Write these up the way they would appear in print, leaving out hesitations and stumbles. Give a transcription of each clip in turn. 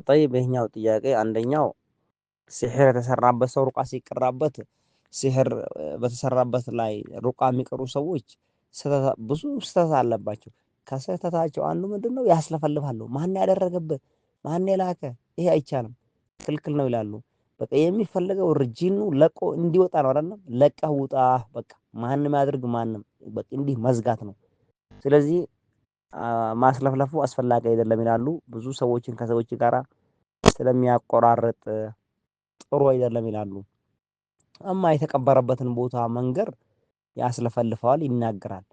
طيب ይሄኛው ጥያቄ አንደኛው ሲሕር የተሰራበት ሰው ሩቃ ሲቀራበት ሲሕር በተሰራበት ላይ ሩቃ የሚቀሩ ሰዎች ብዙ ስህተት አለባቸው። ከስህተታቸው አንዱ ምንድነው? ያስለፈልፋሉ። ማን ያደረገብህ? ማን የላከ? ይሄ አይቻልም፣ ክልክል ነው ይላሉ። በቃ የሚፈልገው ርጂኑ ለቆ እንዲወጣ ነው አይደለም? ለቀህ ውጣ በቃ ማንም ያድርግ ማንም፣ በቃ እንዲህ መዝጋት ነው። ስለዚህ ማስለፍለፉ አስፈላጊ አይደለም ይላሉ። ብዙ ሰዎችን ከሰዎች ጋራ ስለሚያቆራርጥ ጥሩ አይደለም ይላሉ። እማ የተቀበረበትን ቦታ መንገር ያስለፈልፈዋል፣ ይናገራል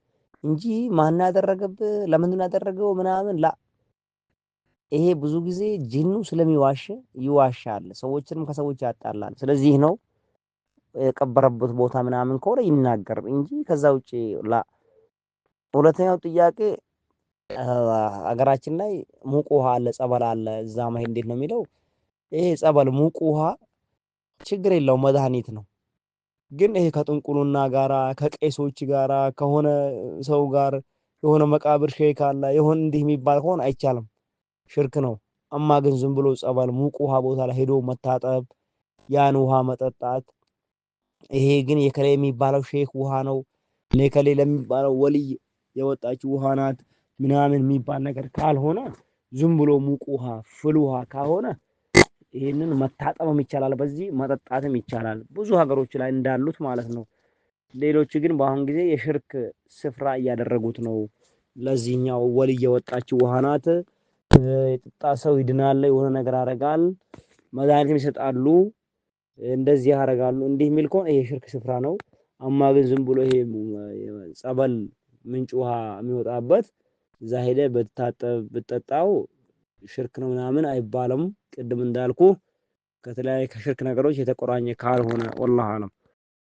እንጂ ማን ያደረገብህ ለምንድን ነው ያደረገው ምናምን ላ ይሄ ብዙ ጊዜ ጂኑ ስለሚዋሽ ይዋሻል፣ ሰዎችንም ከሰዎች ያጣላል። ስለዚህ ነው የቀበረበት ቦታ ምናምን ከሆነ ይናገር እንጂ ከዛ ውጪ ላ። ሁለተኛው ጥያቄ ሀገራችን ላይ ሙቅ ውሃ አለ፣ ጸበል አለ። እዛ መሄድ እንዴት ነው የሚለው? ይሄ ጸበል ሙቅ ውሃ ችግር የለውም መድኃኒት ነው። ግን ይሄ ከጥንቁልና ጋራ ከቄሶች ጋራ ከሆነ ሰው ጋር የሆነ መቃብር ሼክ አለ የሆነ እንዲህ የሚባል ከሆነ አይቻልም፣ ሽርክ ነው። እማ ግን ዝም ብሎ ጸበል ሙቅ ውሃ ቦታ ላይ ሄዶ መታጠብ ያን ውሃ መጠጣት፣ ይሄ ግን የከሌ የሚባለው ሼክ ውሃ ነው ለከሌ ለሚባለው ወልይ የወጣች ውሃ ናት ምናምን የሚባል ነገር ካልሆነ ዝም ብሎ ሙቅ ውሃ ፍል ውሃ ካልሆነ ይሄንን መታጠብም ይቻላል፣ በዚህ መጠጣትም ይቻላል፣ ብዙ ሀገሮች ላይ እንዳሉት ማለት ነው። ሌሎች ግን በአሁን ጊዜ የሽርክ ስፍራ እያደረጉት ነው። ለዚህኛው ወልይ የወጣች ውሃ ናት፣ የጠጣ ሰው ይድናል፣ የሆነ ነገር ያደርጋል፣ መድኃኒትም ይሰጣሉ፣ እንደዚህ ያደርጋሉ። እንዲህ የሚል ከሆነ ይሄ ሽርክ ስፍራ ነው። አማ ግን ዝም ብሎ ይሄ ጸበል ምንጭ ውሃ የሚወጣበት እዛ ሄደህ ብትታጠብ ብትጠጣው ሽርክ ነው ምናምን አይባልም። ቅድም እንዳልኩ ከተለያየ ከሽርክ ነገሮች የተቆራኘ ካልሆነ ወላሂ አለም